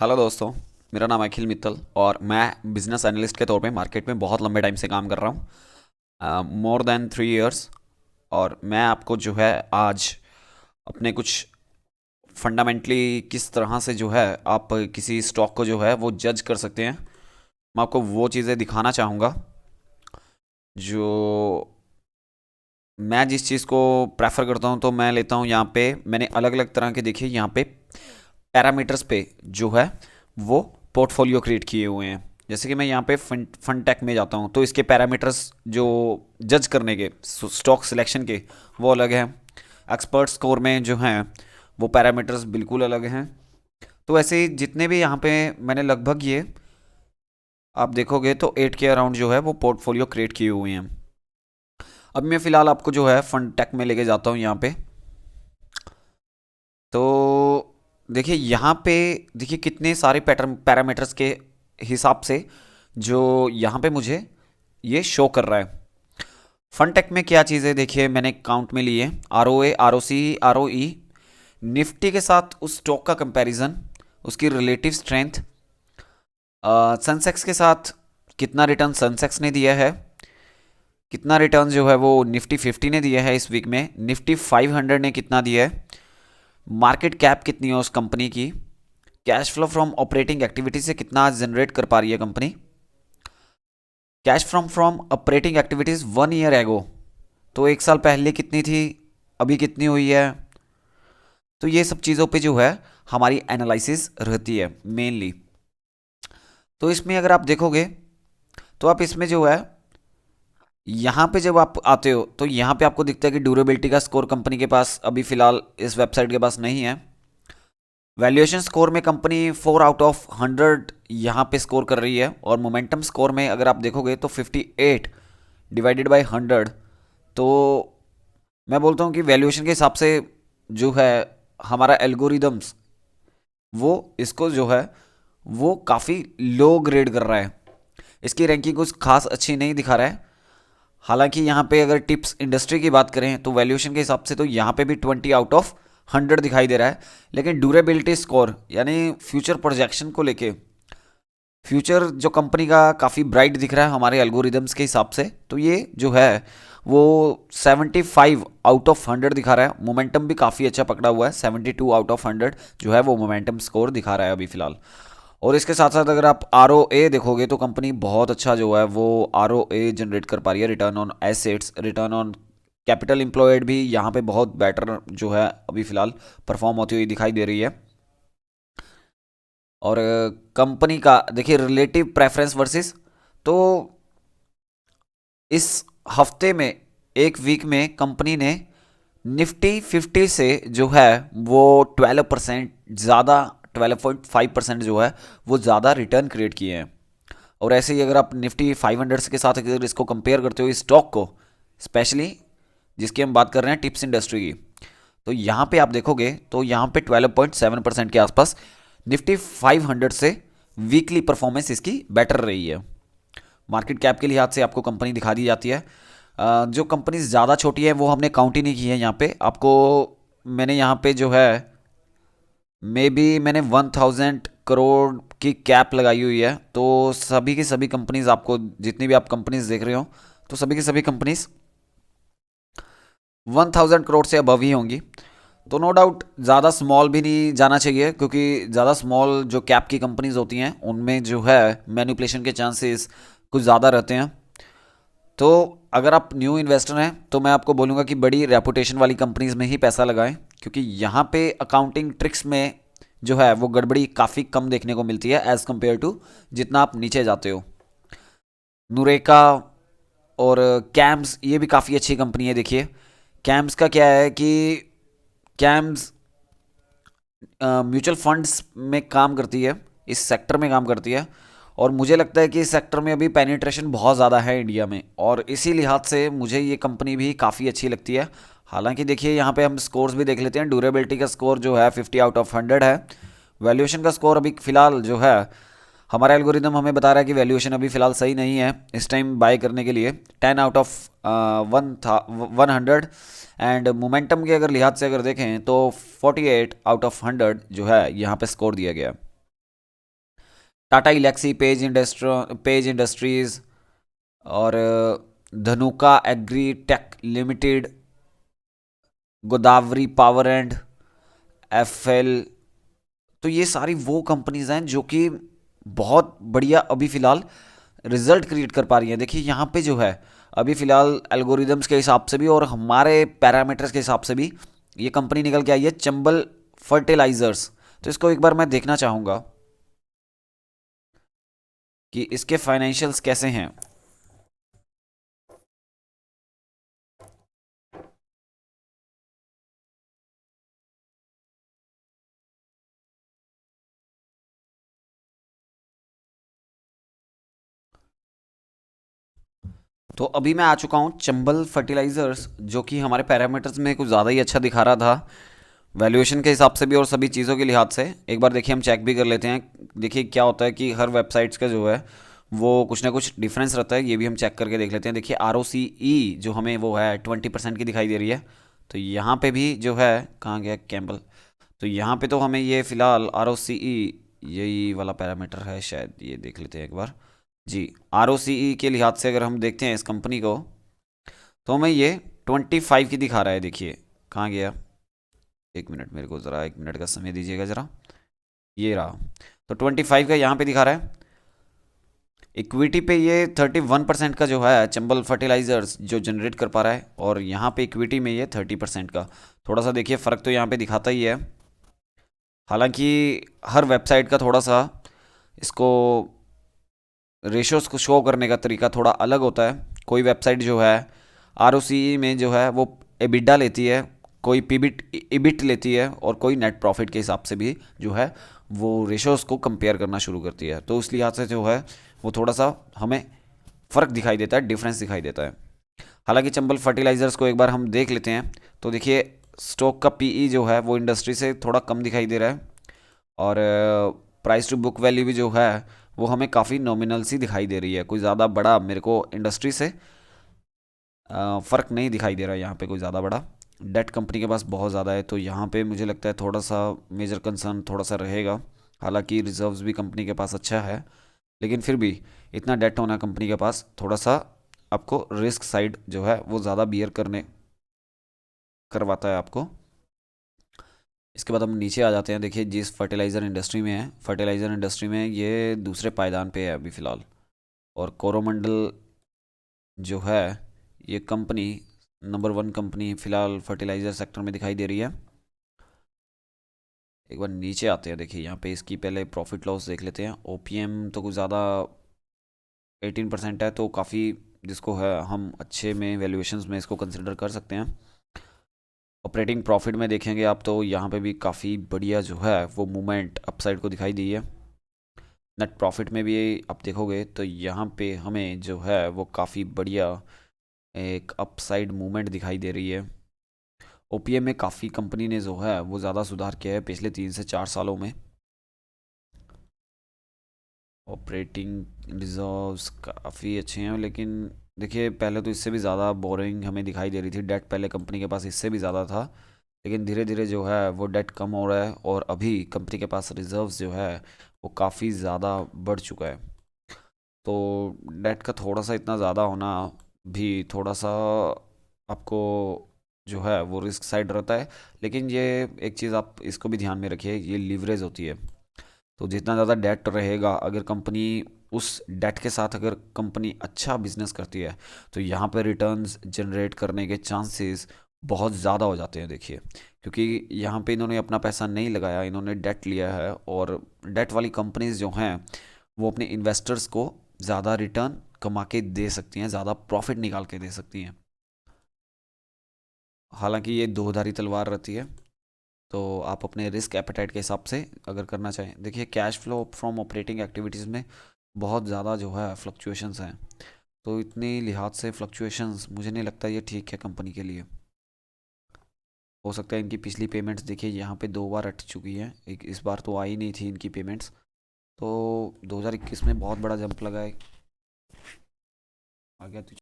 Hello दोस्तों। मेरा नाम है अखिल मित्तल और मैं बिजनेस एनालिस्ट के तौर पे मार्केट में बहुत लंबे टाइम से काम कर रहा हूँ, मोर देन 3 इयर्स। और मैं आपको जो है आज अपने कुछ फंडामेंटली किस तरह से जो है आप किसी स्टॉक को जो है वो जज कर सकते हैं, मैं आपको वो चीज़ें दिखाना चाहूँगा जो मैं जिस चीज़ को प्रेफर करता हूँ। तो मैं लेता हूँ यहाँ पे, मैंने अलग अलग तरह के देखिए यहाँ पे पैरामीटर्स पे जो है वो पोर्टफोलियो क्रिएट किए हुए हैं। जैसे कि मैं यहाँ पे फंड टेक में जाता हूँ तो इसके पैरामीटर्स जो जज करने के स्टॉक सिलेक्शन के वो अलग हैं। एक्सपर्ट स्कोर में जो हैं वो पैरामीटर्स बिल्कुल अलग हैं। तो ऐसे ही जितने भी यहाँ पे मैंने लगभग ये आप देखोगे तो 8 के अराउंड जो है वो पोर्टफोलियो क्रिएट किए हुए हैं। अब मैं फ़िलहाल आपको जो है फंड टेक में लेके जाता हूँ यहाँ पे। तो देखिए यहाँ पे देखिए कितने सारे पैटर्न पैरामीटर्स के हिसाब से जो यहाँ पे मुझे ये शो कर रहा है। फनटेक में क्या चीज़ है देखिए, मैंने काउंट में लिए आर ओ ए, आर ओ सी, आर ओ ई, निफ्टी के साथ उस स्टॉक का कंपैरिजन, उसकी रिलेटिव स्ट्रेंथ, सनसेक्स के साथ कितना रिटर्न सनसेक्स ने दिया है, कितना रिटर्न जो है वो निफ्टी 50 ने दिया है इस वीक में, निफ्टी 500 ने कितना दिया है, मार्केट कैप कितनी है उस कंपनी की, cash flow from operating activity से कितना जनरेट कर पा रही है company, cash from operating activities 1 year ago, तो 1 साल पहले कितनी थी, अभी कितनी हुई है। तो ये सब चीज़ों पे जो है हमारी एनालिसिस रहती है मेनली। तो इसमें अगर आप देखोगे तो आप इसमें जो है यहाँ पे जब आप आते हो तो यहाँ पे आपको दिखता है कि ड्यूरेबिलिटी का स्कोर कंपनी के पास अभी फिलहाल इस वेबसाइट के पास नहीं है। वैल्यूएशन स्कोर में कंपनी 4 आउट ऑफ 100 यहाँ पे स्कोर कर रही है, और मोमेंटम स्कोर में अगर आप देखोगे तो 58 डिवाइडेड बाय 100। तो मैं बोलता हूँ कि वैल्यूएशन के हिसाब से जो है हमारा एल्गोरिदम्स वो इसको जो है वो काफ़ी लो ग्रेड कर रहा है, इसकी रैंकिंग कुछ खास अच्छी नहीं दिखा रहा है। हालांकि यहाँ पे अगर टिप्स इंडस्ट्री की बात करें तो वैल्यूएशन के हिसाब से तो यहाँ पे भी 20 आउट ऑफ 100 दिखाई दे रहा है। लेकिन ड्यूरेबिलिटी स्कोर यानी फ्यूचर प्रोजेक्शन को लेके फ्यूचर जो कंपनी का काफ़ी ब्राइट दिख रहा है हमारे एल्गोरिदम्स के हिसाब से, तो ये जो है वो 75 आउट ऑफ 100 दिखा रहा है। मोमेंटम भी काफ़ी अच्छा पकड़ा हुआ है, 72 आउट ऑफ 100 जो है वो मोमेंटम स्कोर दिखा रहा है अभी फ़िलहाल। और इसके साथ साथ अगर आप आर ओ ए देखोगे तो कंपनी बहुत अच्छा जो है वो आर ओ ए जनरेट कर पा रही है, return on assets, return on capital employed भी यहाँ पे बहुत बेटर जो है अभी फ़िलहाल परफॉर्म होती हुई दिखाई दे रही है। और कंपनी का देखिए रिलेटिव प्रेफरेंस वर्सेस, तो इस हफ्ते में एक वीक में कंपनी ने निफ्टी 50 से जो है वो 12% ज़्यादा, 12.5% जो है वो ज़्यादा रिटर्न क्रिएट किए हैं। और ऐसे ही अगर आप निफ्टी 500 के साथ अगर इसको कंपेयर करते हो इस स्टॉक को, स्पेशली जिसकी हम बात कर रहे हैं टिप्स इंडस्ट्री की, तो यहाँ पे आप देखोगे तो यहाँ पे 12.7% के आसपास निफ्टी 500 से वीकली परफॉर्मेंस इसकी बेटर रही है। मार्केट कैप के लिहाज से आपको कंपनी दिखा दी जाती है। जो कंपनी ज़्यादा छोटी है वो हमने काउंट ही नहीं की है यहाँ पे आपको। मैंने यहाँ पे जो है मे बी मैंने 1000 करोड़ की कैप लगाई हुई है, तो सभी की सभी कंपनीज आपको जितनी भी आप कंपनीज देख रहे हो तो सभी की सभी कंपनीज 1000 करोड़ से अबव ही होंगी। तो नो डाउट ज़्यादा स्मॉल भी नहीं जाना चाहिए, क्योंकि ज़्यादा स्मॉल जो कैप की कंपनीज होती हैं उनमें जो है मैनिपुलेशन के चांसेस कुछ ज़्यादा रहते हैं। तो अगर आप न्यू इन्वेस्टर हैं तो मैं आपको बोलूँगा कि बड़ी रेपुटेशन वाली कंपनीज में ही पैसा लगाएं, क्योंकि यहाँ पे अकाउंटिंग ट्रिक्स में जो है वो गड़बड़ी काफ़ी कम देखने को मिलती है एज़ कम्पेयर टू जितना आप नीचे जाते हो। नुरेका और कैम्स ये भी काफ़ी अच्छी कंपनी है। देखिए कैम्स का क्या है कि कैम्स म्यूचुअल फंड्स में काम करती है, इस सेक्टर में काम करती है, और मुझे लगता है कि इस सेक्टर में अभी पेनिट्रेशन बहुत ज़्यादा है इंडिया में, और इसी लिहाज से मुझे ये कंपनी भी काफ़ी अच्छी लगती है। हालांकि देखिए यहाँ पे हम स्कोर्स भी देख लेते हैं। ड्यूरेबिलिटी का स्कोर जो है 50 आउट ऑफ 100 है। वैल्यूएशन का स्कोर अभी फ़िलहाल जो है हमारा एल्गोरिदम हमें बता रहा है कि वैल्यूएशन अभी फ़िलहाल सही नहीं है इस टाइम बाय करने के लिए। 10 आउट ऑफ 100। एंड मोमेंटम के अगर लिहाज से अगर देखें तो 48 आउट ऑफ 100 जो है यहाँ पे स्कोर दिया गया है। टाटा इलेक्सी, पेज इंडस्ट्रीज, और Dhanuka agri tech limited, Godavari power and FL. तो ये सारी वो कंपनीज हैं जो कि बहुत बढ़िया अभी फिलहाल रिजल्ट क्रिएट कर पा रही हैं। देखिए यहाँ पे जो है अभी फिलहाल एल्गोरिदम्स के हिसाब से भी और हमारे पैरामीटर्स के हिसाब से भी ये कंपनी निकल के आई है, चंबल फर्टिलाइजर्स। तो इसको एक बार मैं देखना चाहूँगा कि इसके फाइनेंशियल्स कैसे हैं। तो अभी मैं आ चुका हूँ चंबल फर्टिलाइजर्स, जो कि हमारे पैरामीटर्स में कुछ ज़्यादा ही अच्छा दिखा रहा था वैल्यूएशन के हिसाब से भी और सभी चीज़ों के लिहाज से। एक बार देखिए हम चेक भी कर लेते हैं। देखिए क्या होता है कि हर वेबसाइट्स का जो है वो कुछ ना कुछ डिफरेंस रहता है, ये भी हम चेक करके देख लेते हैं। देखिए आर ओ सी ई जो हमें वो है 20% की दिखाई दे रही है। तो यहाँ पे भी जो है, कहाँ गया कैम्बल, तो यहाँ पे तो हमें ये फिलहाल आर ओ सी ई, यही वाला पैरामीटर है शायद, ये देख लेते हैं एक बार। जी, आर ओ सी ई के लिहाज से अगर हम देखते हैं इस कंपनी को, तो हमें ये 25 की दिखा रहा है। देखिए कहाँ गया, एक मिनट, मेरे को ज़रा 1 मिनट का समय दीजिएगा ज़रा। ये रहा, तो 25 का यहाँ पे दिखा रहा है। इक्विटी पे ये 31% का जो है चंबल फर्टिलाइजर्स जो जनरेट कर पा रहा है, और यहाँ पे इक्विटी में ये 30% का। थोड़ा सा देखिए फ़र्क तो यहाँ पे दिखाता ही है। हालांकि हर वेबसाइट का थोड़ा सा इसको रेशोस को शो करने का तरीका थोड़ा अलग होता है। कोई वेबसाइट जो है आर में जो है वो एबिडा लेती है, कोई पीबिट इबिट लेती है, और कोई नेट प्रॉफिट के हिसाब से भी जो है वो रेशोस को कंपेयर करना शुरू करती है। तो उस लिहाज से जो है वो थोड़ा सा हमें फ़र्क दिखाई देता है, डिफरेंस दिखाई देता है। हालांकि चंबल फर्टिलाइजर्स को एक बार हम देख लेते हैं, तो देखिए स्टॉक का पीई जो है वो इंडस्ट्री से थोड़ा कम दिखाई दे रहा है, और प्राइस टू बुक वैल्यू भी जो है वो हमें काफ़ी नॉमिनल सी दिखाई दे रही है। कोई ज़्यादा बड़ा मेरे को इंडस्ट्री से फ़र्क नहीं दिखाई दे रहा है यहाँ पे कोई ज़्यादा बड़ा। डेट कंपनी के पास बहुत ज़्यादा है, तो यहाँ पे मुझे लगता है थोड़ा सा मेजर कंसर्न थोड़ा सा रहेगा। हालांकि रिजर्व्स भी कंपनी के पास अच्छा है, लेकिन फिर भी इतना डेट होना कंपनी के पास थोड़ा सा आपको रिस्क साइड जो है वो ज़्यादा बियर करने करवाता है आपको। इसके बाद हम नीचे आ जाते हैं। देखिए जिस फर्टिलाइज़र इंडस्ट्री में है, फर्टिलाइज़र इंडस्ट्री में ये दूसरे पायदान पे है अभी फ़िलहाल, और कोरोमंडल जो है ये कंपनी नंबर 1 कंपनी फ़िलहाल फर्टिलाइज़र सेक्टर में दिखाई दे रही है। एक बार नीचे आते हैं, देखिए यहाँ पे इसकी पहले प्रॉफिट लॉस देख लेते हैं। ओपीएम तो कुछ ज़्यादा 18% है, तो काफ़ी जिसको है हम अच्छे में वैल्यूएशंस में इसको कंसिडर कर सकते हैं। ऑपरेटिंग प्रॉफिट में देखेंगे आप, तो यहाँ पे भी काफ़ी बढ़िया जो है वो मूवमेंट अपसाइड को दिखाई दी है। नेट प्रॉफिट में भी आप देखोगे तो यहाँ पे हमें जो है वो काफ़ी बढ़िया एक अपसाइड मूवमेंट दिखाई दे रही है। ओपीएम में काफ़ी कंपनी ने जो है वो ज़्यादा सुधार किया है पिछले 3 से 4 सालों में। ऑपरेटिंग रिजर्व्स काफ़ी अच्छे हैं, लेकिन देखिए पहले तो इससे भी ज़्यादा बोरिंग हमें दिखाई दे रही थी। डेट पहले कंपनी के पास इससे भी ज़्यादा था, लेकिन धीरे धीरे जो है वो डेट कम हो रहा है, और अभी कंपनी के पास रिजर्व्स जो है वो काफ़ी ज़्यादा बढ़ चुका है। तो डेट का थोड़ा सा इतना ज़्यादा होना भी थोड़ा सा आपको जो है वो रिस्क साइड रहता है। लेकिन ये एक चीज़ आप इसको भी ध्यान में रखिए, ये लीवरेज होती है। तो जितना ज़्यादा डेट रहेगा, अगर कंपनी उस डेट के साथ अगर कंपनी अच्छा बिजनेस करती है, तो यहाँ पे रिटर्न्स जनरेट करने के चांसेस बहुत ज़्यादा हो जाते हैं। देखिए क्योंकि यहाँ पे इन्होंने अपना पैसा नहीं लगाया, इन्होंने डेट लिया है, और डेट वाली कंपनीज जो हैं वो अपने इन्वेस्टर्स को ज़्यादा रिटर्न कमा के दे सकती हैं, ज़्यादा प्रॉफिट निकाल के दे सकती हैं। हालांकि ये दोधारी तलवार रहती है, तो आप अपने रिस्क एपेटाइट के हिसाब से अगर करना चाहें। देखिए cash flow from operating activities में बहुत ज़्यादा जो है फ्लक्चुएशंस हैं, तो इतनी लिहाज से फ्लक्चुएशंस मुझे नहीं लगता ये ठीक है कंपनी के लिए। हो सकता है इनकी पिछली पेमेंट्स देखिए यहाँ पे 2 बार अट चुकी हैं, एक इस बार तो आई नहीं थी इनकी पेमेंट्स। तो 2021 में बहुत बड़ा जंप लगा है, आ गया तो